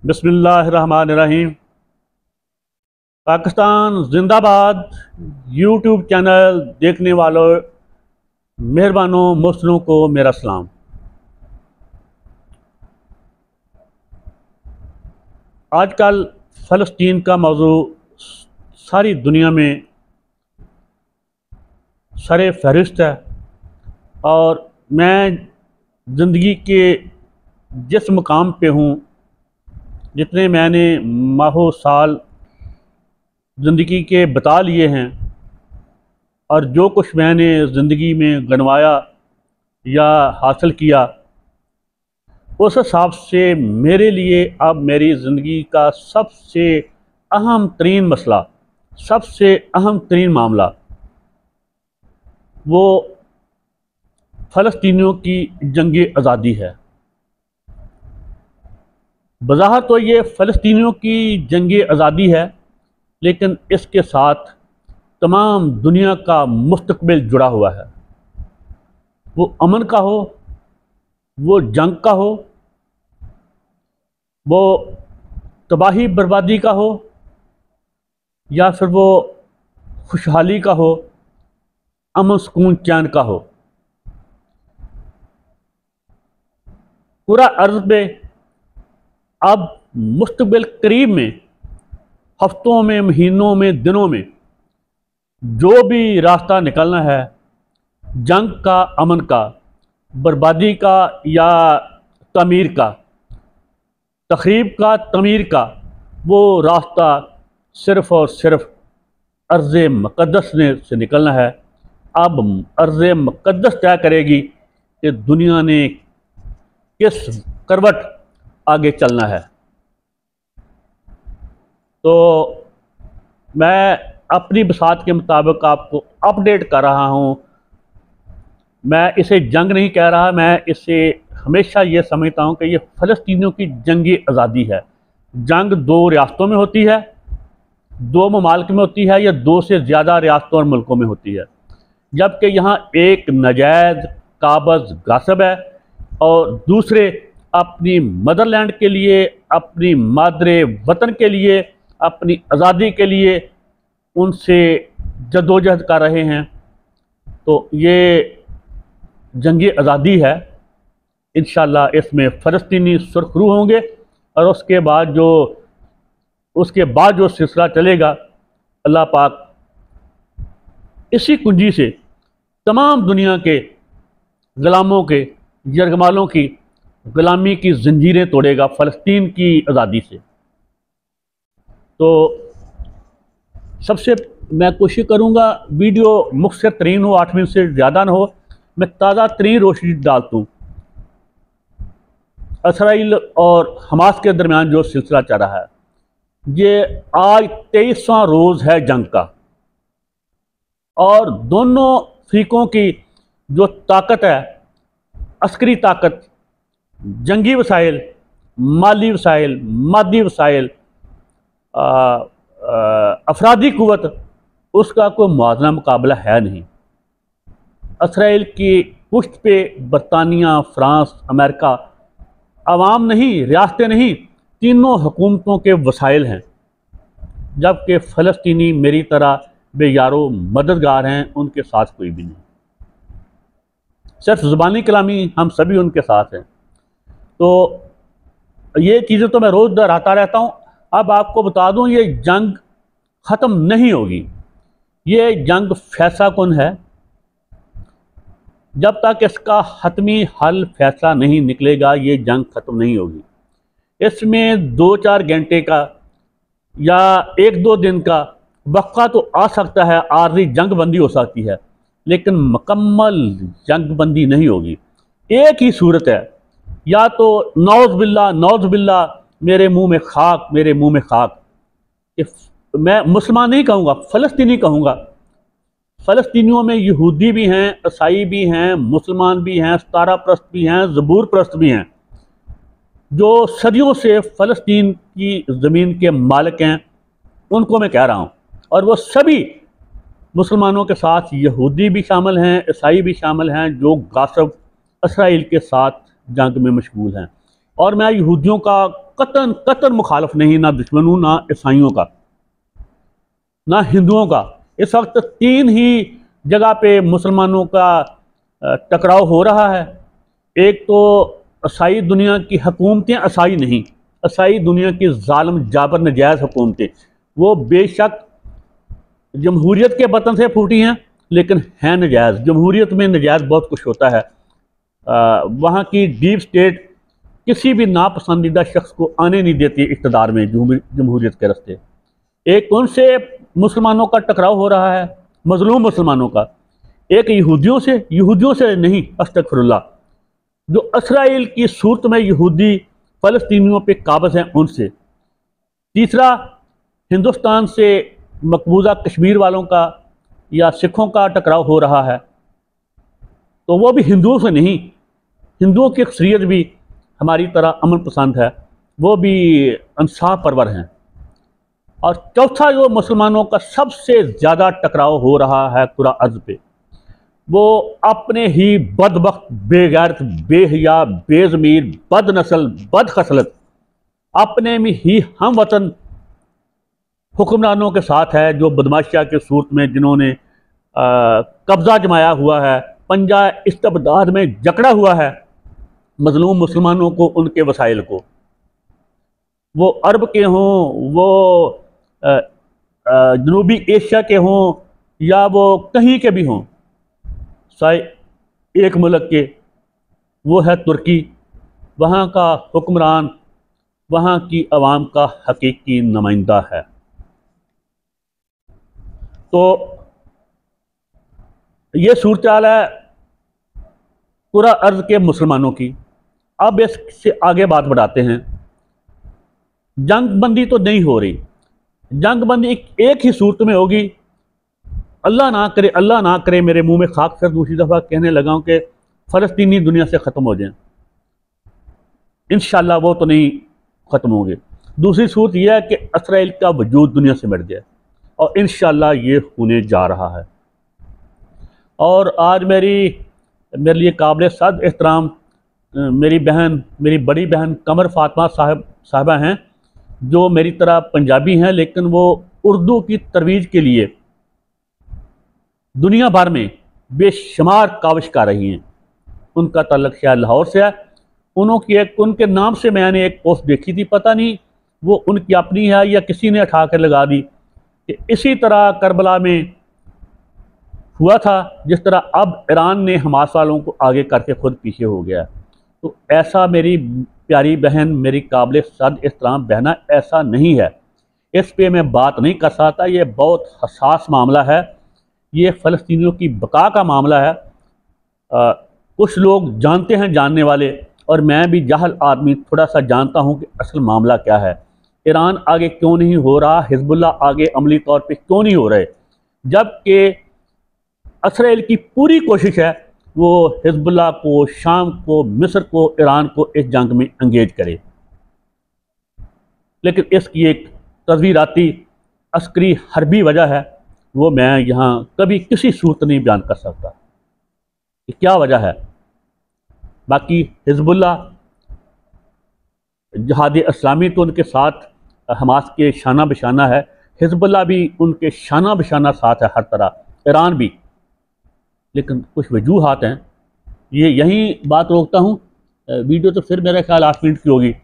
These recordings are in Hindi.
बिस्मिल्लाहिर्रहमानिर्रहीम। पाकिस्तान जिंदाबाद। यूट्यूब चैनल देखने वालों, मेहरबानों मोहसिनों को मेरा सलाम। आजकल फ़लस्तीन का मौजू सारी दुनिया में सरे फहरिस्त है और मैं ज़िंदगी के जिस मुकाम पे हूँ, जितने मैंने माहो साल ज़िंदगी के बिता लिए हैं और जो कुछ मैंने ज़िंदगी में गंवाया या हासिल किया, उस हिसाब से मेरे लिए अब मेरी ज़िंदगी का सबसे अहम तरीन मसला, सबसे अहम तरीन मामला वो फ़लस्तीनियों की जंग आज़ादी है। बज़ाहिर तो ये फ़लस्तीनियों की जंग आज़ादी है, लेकिन इसके साथ तमाम दुनिया का मुस्तक़बिल जुड़ा हुआ है। वो अमन का हो, वो जंग का हो, वो तबाही बर्बादी का हो, या फिर वो खुशहाली का हो, अमन सुकून चैन का हो। पूरा अर्ज़ में अब मुस्तक़बिल करीब में, हफ्तों में, महीनों में, दिनों में जो भी रास्ता निकलना है जंग का, अमन का, बर्बादी का या तमीर का, तख़रीब का, तमीर का, वो रास्ता सिर्फ़ और सिर्फ अर्ज़ मुक़द्दस से निकलना है। अब अर्ज़ मुक़द्दस तय करेगी कि दुनिया ने किस करवट आगे चलना है। तो मैं अपनी बसात के मुताबिक आपको अपडेट कर रहा हूँ। मैं इसे जंग नहीं कह रहा, मैं इसे हमेशा ये समझता हूँ कि ये फ़लस्तीनियों की जंग आज़ादी है। जंग दो रियासतों में होती है, दो ममालिक में होती है, या दो से ज़्यादा रियासतों और मुल्कों में होती है, जबकि यहाँ एक नाजायज़ काबज़ गासिब है और दूसरे अपनी मदरलैंड के लिए, अपनी मादरे वतन के लिए, अपनी आज़ादी के लिए उनसे जद्दोजहद कर रहे हैं। तो ये जंग आज़ादी है। इंशाअल्लाह इसमें फ़लस्तीनी सुरखरू होंगे और उसके बाद जो सिलसिला चलेगा, अल्लाह पाक इसी कुंजी से तमाम दुनिया के ग़ुलामों के, यरगमालों की ग़ुलामी की ज़ंजीरें तोड़ेगा फ़लस्तीन की आज़ादी से। तो सबसे मैं कोशिश करूँगा वीडियो मुख्तसर तरीन हो, 8 मिनट से ज़्यादा ना हो, मैं ताज़ा तरीन रोशनी डालता हूँ इसराइल और हमास के दरमियान जो सिलसिला चल रहा है। ये आज 23वां रोज़ है जंग का और दोनों फ़रीक़ों की जो ताकत है, अस्करी ताकत, जंगी वसाइल, माली वसाइल, मादी वसाइल, अफरादी क़ुव्वत, उसका कोई मुआवजा मुकाबला है नहीं। इसराइल की पुश्त पे बरतानिया, फ़्रांस, अमेरिका, अवाम नहीं, रियासतें नहीं, तीनों हुकूमतों के वसाइल हैं, जबकि फ़लस्तीनी मेरी तरह बेयारो मददगार हैं, उनके साथ कोई भी नहीं। सिर्फ ज़ुबानी कलामी हम सभी उनके साथ हैं। तो ये चीज़ें तो मैं रोज़ दोहराता रहता हूँ। अब आपको बता दूँ, ये जंग ख़त्म नहीं होगी, ये जंग फैसला कुन है। जब तक इसका हतमी हल फैसला नहीं निकलेगा, ये जंग ख़त्म नहीं होगी। इसमें 2-4 घंटे का या 1-2 दिन का वक़्फ़ा तो आ सकता है, आर्ज़ी जंग बंदी हो सकती है, लेकिन मुकम्मल जंग बंदी नहीं होगी। एक ही सूरत है, या तो नौज़ बिल्ला, मेरे मुंह में खाक, मेरे मुंह में खाक। मैं मुसलमान नहीं कहूँगा, फ़लस्तीनी कहूँगा। फ़लस्तीनियों में यहूदी भी हैं, ईसाई भी हैं, मुसलमान भी हैं, सितारा परस्त भी हैं, ज़बूर परस्त भी हैं, जो सदियों से फ़लस्तीन की ज़मीन के मालिक हैं, उनको मैं कह रहा हूँ। और वो सभी मुसलमानों के साथ यहूदी भी शामिल हैं, ईसाई भी शामिल हैं, जो गासिब इसराइल के साथ जंग में मशगूल हैं। और मैं यहूदियों का कतन कतन मुखालफ नहीं, ना दुश्मनों, ना ईसाइयों का, ना हिंदुओं का। इस वक्त तीन ही जगह पे मुसलमानों का टकराव हो रहा है। एक तो ईसाई दुनिया की हुकूमतें, ईसाई नहीं, ईसाई दुनिया की जालिम जाबर नजायज़ हुकूमतें, वो बेशक जमहूरियत के वतन से फूटी हैं लेकिन हैं नजायज़। जमहूरियत में नजायज़ बहुत कुछ होता है। वहाँ की डीप स्टेट किसी भी नापसंदीदा शख्स को आने नहीं देती इक़्तिदार में जमहूरियत के रास्ते। एक उनसे मुसलमानों का टकराव हो रहा है, मजलूम मुसलमानों का। एक यहूदियों से नहीं, अस्तगफिरुल्लाह, जो इसराइल की सूरत में यहूदी फ़लस्तीनियों पे काबज़ हैं उनसे। तीसरा, हिंदुस्तान से मकबूजा कश्मीर वालों का या सिखों का टकराव हो रहा है, तो वो भी हिंदुओं से नहीं। हिंदुओं की अक्सरियत भी हमारी तरह अमन पसंद है, वो भी इंसाफ परवर हैं। और चौथा, जो मुसलमानों का सबसे ज़्यादा टकराव हो रहा है कुरा अर्ज़ पे, वो अपने ही बदबख्त, बेगैरत, बेहया, बेज़मीर, बदनस्ल, बदखसलत अपने में ही हम वतन हुक्मरानों के साथ है, जो बदमाशिया के सूरत में जिन्होंने कब्ज़ा जमाया हुआ है, पंजा इस्तबदाद में जकड़ा हुआ है मजलूम मुसलमानों को, उनके वसाइल को। वो अरब के हों, वो जनूबी एशिया के हों, या वो कहीं के भी हों, साए एक मुल्क के, वो है तुर्की। वहाँ का हुक्मरान वहाँ की आवाम का हकीकी नुमाइंदा है। तो ये सूरत हाल है पूरा अर्ज़ के मुसलमानों की। अब इससे आगे बात बढ़ाते हैं। जंग बंदी तो नहीं हो रही, जंग बंदी एक ही सूरत में होगी। अल्लाह ना करे, अल्लाह ना करे, मेरे मुंह में खाक फिर दूसरी दफ़ा कहने लगा हूँ कि फ़लस्तीनी दुनिया से ख़त्म हो जाएं। इंशाअल्लाह वो तो नहीं ख़त्म होंगे। दूसरी सूरत यह है कि इसराइल का वजूद दुनिया से मिट जाए, और इंशाअल्लाह ये होने जा रहा है। और आज मेरे लिए काबिल सद एहतराम मेरी बड़ी बहन कमर फातिमा साहिबा हैं, जो मेरी तरह पंजाबी हैं लेकिन वो उर्दू की तरवीज के लिए दुनिया भर में बेशुमार काविश कर रही हैं। उनका ताल्लुक शायद लाहौर से है। उनके नाम से मैंने एक पोस्ट देखी थी, पता नहीं वो उनकी अपनी है या किसी ने उठा कर लगा दी, कि इसी तरह करबला में हुआ था जिस तरह अब ईरान ने हमास वालों को आगे करके खुद पीछे हो गया। तो ऐसा मेरी प्यारी बहन, मेरी काबिल सद एहतराम बहना, ऐसा नहीं है। इस पे मैं बात नहीं कर सकता। ये बहुत हसास मामला है, ये फ़लस्तीनियों की बका का मामला है। कुछ लोग जानते हैं, जानने वाले, और मैं भी जाहल आदमी थोड़ा सा जानता हूँ कि असल मामला क्या है। ईरान आगे क्यों नहीं हो रहा, हिजबुल्लाह आगे अमली तौर पे क्यों नहीं हो रहे, जबकि इसराइल की पूरी कोशिश है वो हिजबुल्लाह को, शाम को, मिस्र को, ईरान को इस जंग में एंगेज करे। लेकिन इसकी एक तस्वीराती अस्करी हरबी वजह है, वो मैं यहाँ कभी किसी सूरत नहीं बयान कर सकता कि क्या वजह है। बाकी हिजबुल्लाह, जिहाद इस्लामी तो उनके साथ हमास के शाना बशाना है, हिजबुल्लाह भी उनके शाना बशाना साथ है हर तरह, ईरान भी। लेकिन कुछ वजूहात हैं। ये यहीं बात रोकता हूँ, वीडियो तो फिर मेरा ख्याल 8 मिनट की होगी।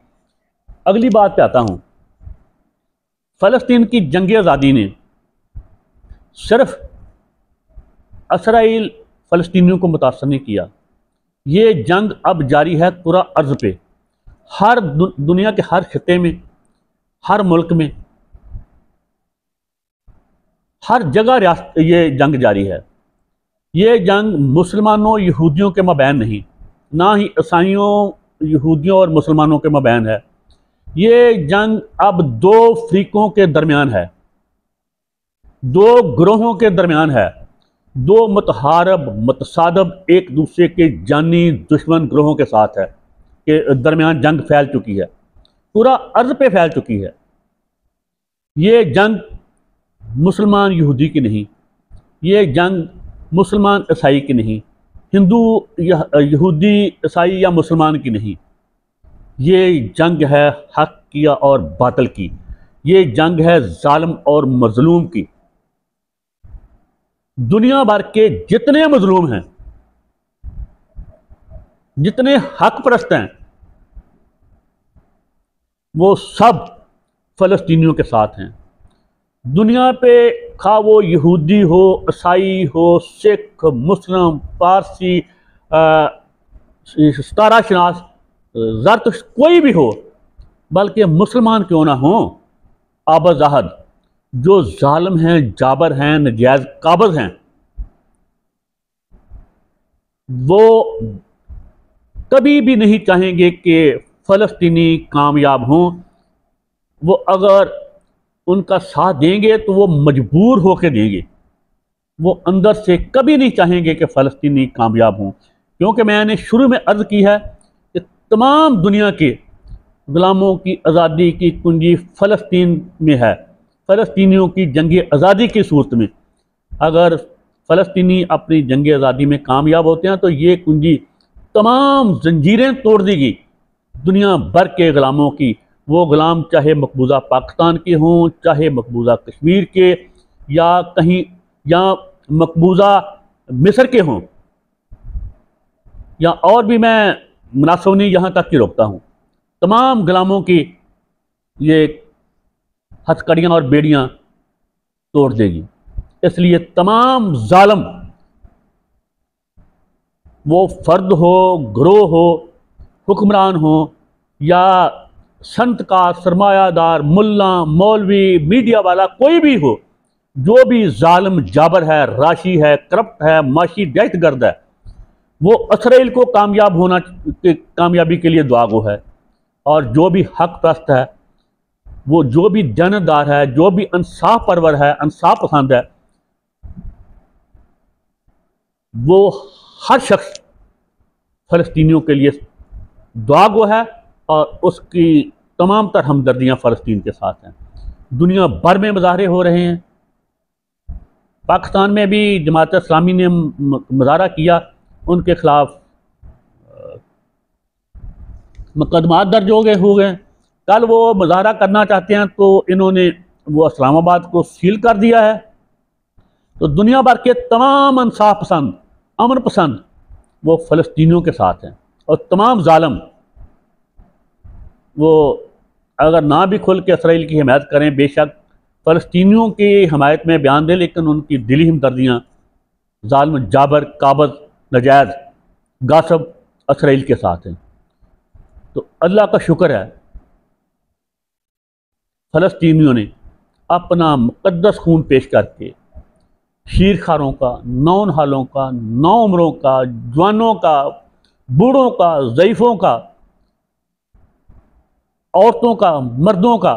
अगली बात पे आता हूँ। फ़लस्तीन की जंग आज़ादी ने सिर्फ इसराइल फ़लस्तीनियों को मुतासर नहीं किया, ये जंग अब जारी है पूरा अर्ज़ पे। हर दुनिया के हर खिते में, हर मुल्क में, हर जगह ये जंग जारी है। ये जंग मुसलमानों यहूदियों के मबैन नहीं, ना ही ईसाइयों यहूदियों और मुसलमानों के मबैन है। ये जंग अब दो फ्रीकों के दरमियान है, दो ग्रोहों के दरमियान है, दो मुतहारब मुतसादब एक दूसरे के जानी दुश्मन ग्रोहों के साथ है, के दरमियान जंग फैल चुकी है, पूरा अर्ज पे फैल चुकी है। ये जंग मुसलमान यहूदी की नहीं, ये जंग मुसलमान ईसाई की नहीं, हिंदू यहूदी ईसाई या मुसलमान की नहीं, ये जंग है हक की और बातिल की, ये जंग है जालिम और मजलूम की। दुनिया भर के जितने मजलूम हैं, जितने हक परस्त हैं, वो सब फ़लस्तीनियों के साथ हैं। दुनिया पे खा वो यहूदी हो, ईसाई हो, सिख, मुस्लिम, पारसी, सितारा शनास, ज़रतुश, कोई भी हो, बल्कि मुसलमान क्यों ना हो, आबज़ाहद जो जालिम हैं, जाबर हैं, नजायज़ काबज़ हैं, वो कभी भी नहीं चाहेंगे कि फ़लस्तीनी कामयाब हों। वो अगर उनका साथ देंगे तो वो मजबूर होकर देंगे, वो अंदर से कभी नहीं चाहेंगे कि फ़लस्तीनी कामयाब हों। क्योंकि मैंने शुरू में अर्ज़ की है कि तमाम दुनिया के गुलामों की आज़ादी की कुंजी फ़लस्तीन में है। फ़लस्तीनियों की जंग आज़ादी की सूरत में अगर फ़लस्तीनी अपनी जंग आज़ादी में कामयाब होते हैं तो ये कुंजी तमाम जंजीरें तोड़ देगी दुनिया भर के गुलामों की। वो गुलाम चाहे मकबूजा पाकिस्तान के हों, चाहे मकबूजा कश्मीर के, या कहीं या मकबूजा मिस्र के हों, या और भी मैं मुनासिब नहीं यहाँ तक कि रोकता हूँ। तमाम गुलामों की ये हथकड़ियाँ और बेड़ियाँ तोड़ देगी। इसलिए तमाम जालिम, वो फर्द हो, ग्रोह हो, हुक्मरान हो, या संतकार, सरमायादार, मुल्ला, मौलवी, मीडिया वाला, कोई भी हो, जो भी जालिम, जाबर है, राशि है, करप्ट है, माशी दहशतगर्द है, वो इसराइल को कामयाबी के लिए दुआ गो है। और जो भी हक परस्त है, वो जो भी जानदार है, जो भी इंसाफ परवर है, इंसाफ पसंद है, वो हर शख्स फ़लस्तीनियों के लिए दुआ गो है और उसकी तमाम तर हमदर्दियाँ फ़लस्तीन के साथ हैं। दुनिया भर में मुजाहरे हो रहे हैं। पाकिस्तान में भी जमात इस्लामी ने मुजाहरा किया, उनके खिलाफ मुकदमात दर्ज हो गए। कल वो मुजाहरा करना चाहते हैं तो इन्होंने वो इस्लामाबाद को सील कर दिया है। तो दुनिया भर के तमाम इंसाफ पसंद, अमन पसंद, वो फ़लस्तीनियों के साथ हैं। और तमाम जालिम, वो अगर ना भी खुल के इसराइल की हिमायत करें, बेशक फ़लस्तीनियों की हिमायत में बयान दें, लेकिन उनकी दिली हमदर्दियाँ जालिम, जाबर, काबज़, नजायज़, गासब इसराइल के साथ हैं। तो अल्लाह का शुक्र है, फ़लस्तीनियों ने अपना मुक़द्दस खून पेश करके शीरखारों का, नौनहालों का, नौउम्रों का, जवानों का, बूढ़ों का, ज़ईफ़ों का, औरतों का, मर्दों का,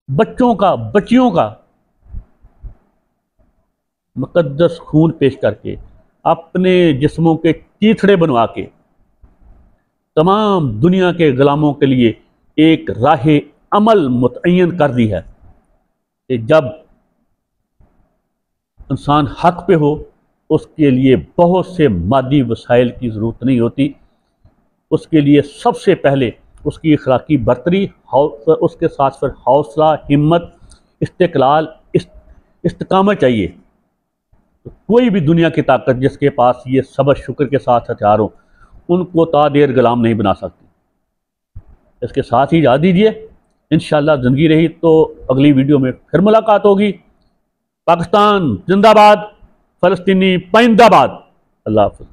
बच्चों का, बच्चियों का मुक़द्दस खून पेश करके, अपने जिस्मों के चीथड़े बनवा के तमाम दुनिया के गुलामों के लिए एक राह अमल मुतय्यन कर दी है कि जब इंसान हक पे हो, उसके लिए बहुत से मादी वसाइल की ज़रूरत नहीं होती। उसके लिए सबसे पहले उसकी अखलाकी बरतरी, उसके साथ फिर हौसला, हिम्मत, इस्तिक़लाल, इस्तिकामत चाहिए। तो कोई भी दुनिया की ताकत जिसके पास ये सब्र शुक्र के साथ हथियार हो, उनको तादेर गुलाम नहीं बना सकती। इसके साथ ही याद दीजिए, इंशाअल्लाह ज़िंदगी रही तो अगली वीडियो में फिर मुलाकात होगी। पाकिस्तान जिंदाबाद, फ़लस्तीनी पाइंदाबाद। अल्लाह हाफ़िज़।